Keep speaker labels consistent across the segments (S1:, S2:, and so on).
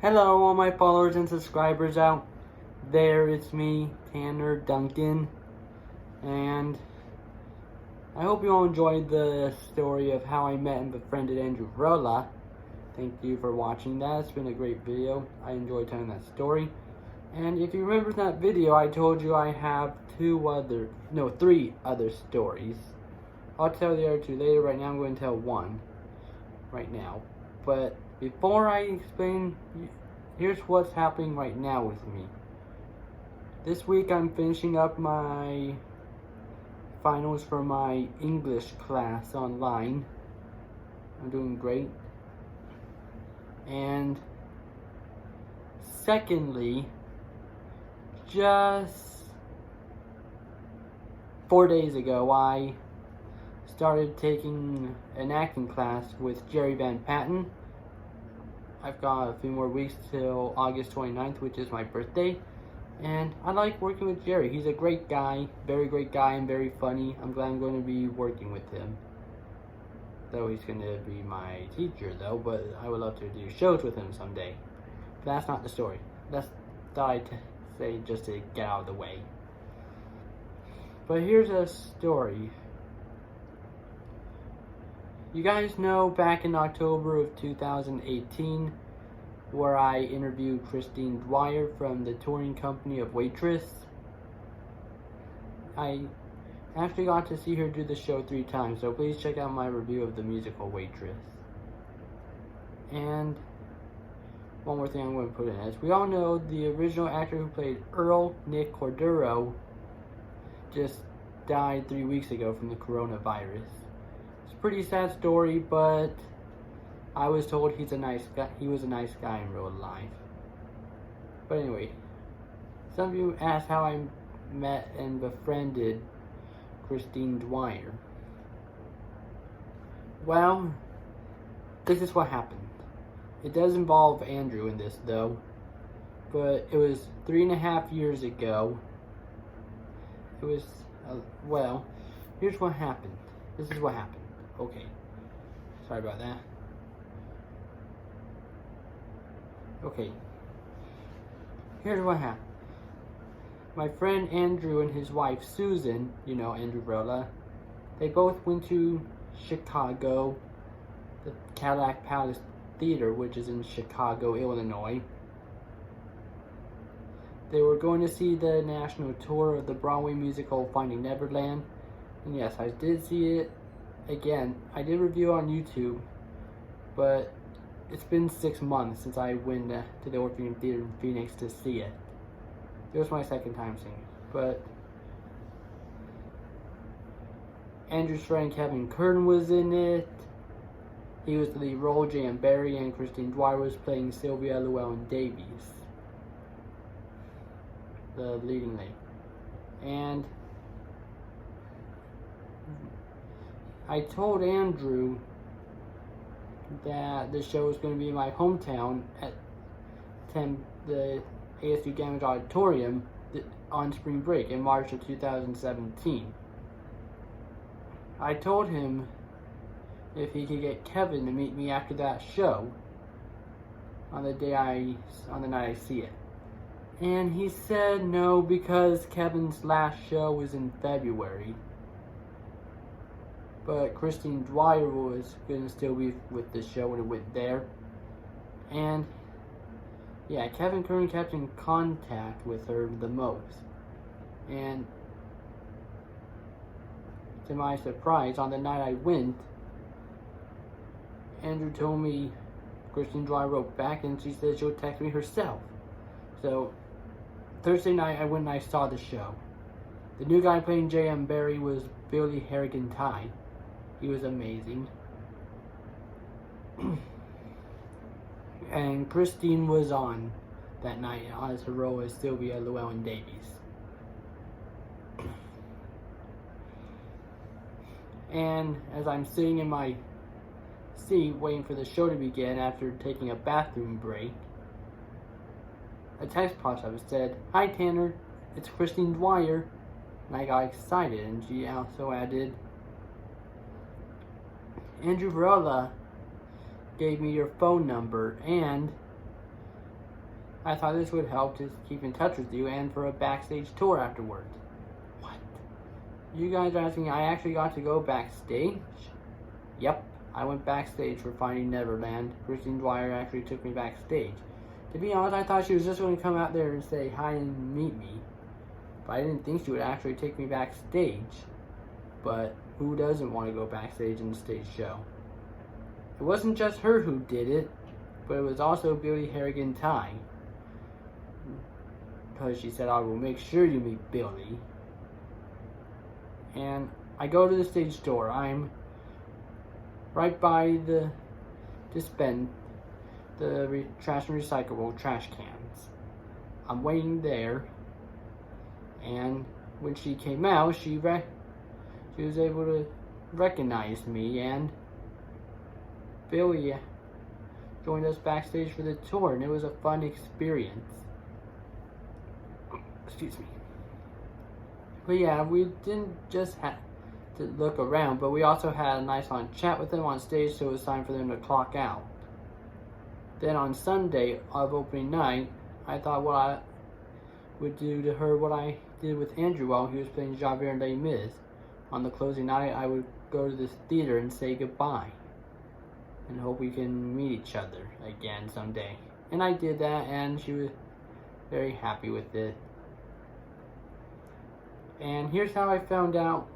S1: Hello, all my followers and subscribers out there. It's me, Tanner Duncan, and I hope you all enjoyed the story of how I met and befriended Andrew Varela. Thank you for watching that. It's been a great video. I enjoyed telling that story. And if you remember that video, I told you I have three other stories. I'll tell the other two later. Right now I'm going to tell one right now. But before I explain, here's what's happening right now with me. This week I'm finishing up my finals for my English class online. I'm doing great. And secondly, just 4 days ago, I started taking an acting class with Jerry Van Patten. I've got a few more weeks till August 29th, which is my birthday. And I like working with Jerry. He's a great guy, very great guy, and very funny. I'm glad I'm going to be working with him. Though he's going to be my teacher, though, but I would love to do shows with him someday. But that's not the story. That's what I say just to get out of the way. But here's a story. You guys know back in October of 2018 where I interviewed Christine Dwyer from the touring company of Waitress. I actually got to see her do the show 3 times, so please check out my review of the musical Waitress. And one more thing I'm going to put in. As we all know, the original actor who played Earl, Nick Cordero, just died 3 weeks ago from the coronavirus. It's a pretty sad story, but I was told he's a nice guy. He was a nice guy in real life. But anyway, some of you asked how I met and befriended Christine Dwyer. Well, this is what happened. It does involve Andrew in this, though. But it was 3.5 years ago. It was, well, here's what happened. This is what happened. Okay. Sorry about that. Okay. Here's what happened. My friend Andrew and his wife Susan, you know Andrew Varela, they both went to Chicago, the Cadillac Palace Theater, which is in Chicago, Illinois. They were going to see the national tour of the Broadway musical Finding Neverland. And yes, I did see it. Again, I did review on YouTube, but it's been 6 months since I went to the Orpheum Theater in Phoenix to see it. It was my second time seeing it. But Andrew's friend Kevin Kern was in it. He was the lead role. J.M. Barrie and Christine Dwyer was playing Sylvia Llewellyn Davies, the leading lady. And I told Andrew that the show was going to be in my hometown at the ASU Gamage Auditorium on spring break in March of 2017. I told him if he could get Kevin to meet me after that show on the night I see it. And he said no, because Kevin's last show was in February. But Christine Dwyer was going to still be with the show when it went there. And yeah, Kevin Kern kept in contact with her the most. And to my surprise, on the night I went, Andrew told me Christine Dwyer wrote back and she said she'll text me herself. So Thursday night I went and I saw the show. The new guy playing J.M. Barrie was Billy Harrigan-Tai. He was amazing. And Christine was on that night as her role as Sylvia Llewellyn Davies. And as I'm sitting in my seat waiting for the show to begin after taking a bathroom break, a text popped up. It said, "Hi Tanner, it's Christine Dwyer." And I got excited, and she also added, "Andrew Varela gave me your phone number, and I thought this would help to keep in touch with you and for a backstage tour afterwards. What? You guys are asking, I actually got to go backstage? Yep, I went backstage for Finding Neverland. Christine Dwyer actually took me backstage. To be honest, I thought she was just going to come out there and say hi and meet me. But I didn't think she would actually take me backstage. But who doesn't want to go backstage in the stage show? It wasn't just her who did it, but it was also Billy Harrigan Ty. Because she said, I will make sure you meet Billy. And I go to the stage door. I'm right by the trash and recyclable trash cans. I'm waiting there, and when she came out, she was able to recognize me, and Billy joined us backstage for the tour, and it was a fun experience. Excuse me. But yeah, we didn't just have to look around, but we also had a nice long chat with them on stage, so it was time for them to clock out. Then on Sunday of opening night, I thought what I would do to her what I did with Andrew while he was playing Javert Les Mis. On the closing night, I would go to this theater and say goodbye. And hope we can meet each other again someday. And I did that, and she was very happy with it. And here's how I found out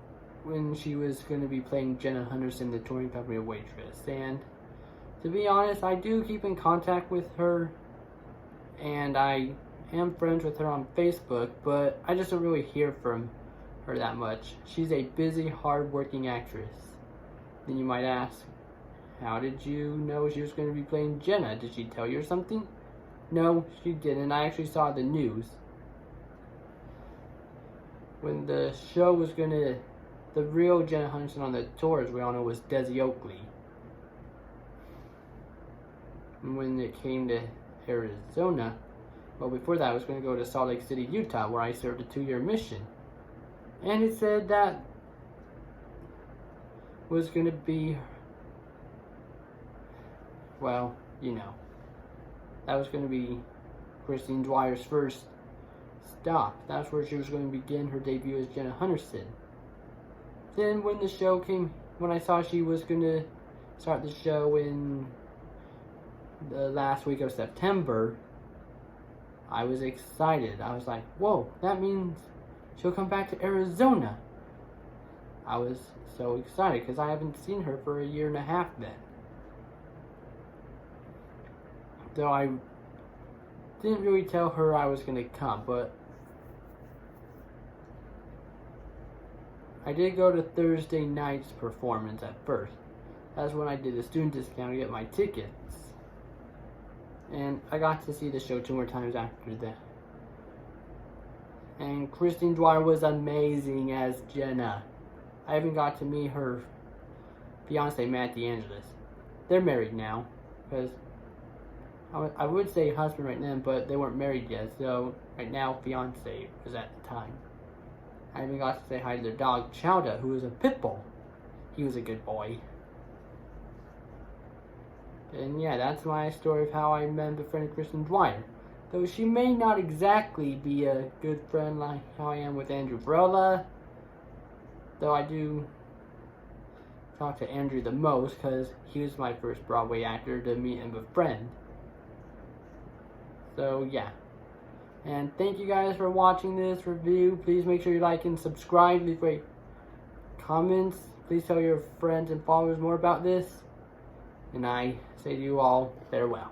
S1: when she was going to be playing Jenna Henderson, the touring company waitress. And to be honest, I do keep in contact with her, and I am friends with her on Facebook, but I just don't really hear from her that much. She's a busy, hard-working actress. Then you might ask, how did you know she was going to be playing Jenna? Did she tell you or something? No, she didn't. I actually saw the news. When the show was the real Jenna Henderson on the tour, as we all know, was Desi Oakley. And when it came to Arizona, well, before that I was going to go to Salt Lake City, Utah, where I served a 2-year mission. And it said that was going to be, well, you know, that was going to be Christine Dwyer's first stop. That's where she was going to begin her debut as Jenna Henderson. Then when the show came, when I saw she was going to start the show in the last week of September, I was excited. I was like, whoa, that means she'll come back to Arizona. I was so excited because I haven't seen her for 1.5 years then. Though I didn't really tell her I was going to come, but I did go to Thursday night's performance at first. That's when I did a student discount to get my tickets. And I got to see the show 2 more times after that. And Christine Dwyer was amazing as Jenna. I even got to meet her fiance, Matt DeAngelis. They're married now, because I would say husband right now, but they weren't married yet, so right now fiance was at the time. I even got to say hi to their dog, Chowda, who was a pit bull. He was a good boy. And yeah, that's my story of how I met and befriended Christine Dwyer. Though she may not exactly be a good friend like how I am with Andrew Varela. Though I do talk to Andrew the most because he was my first Broadway actor to meet and befriend. So yeah. And thank you guys for watching this review. Please make sure you like and subscribe. Leave great comments. Please tell your friends and followers more about this. And I say to you all, farewell.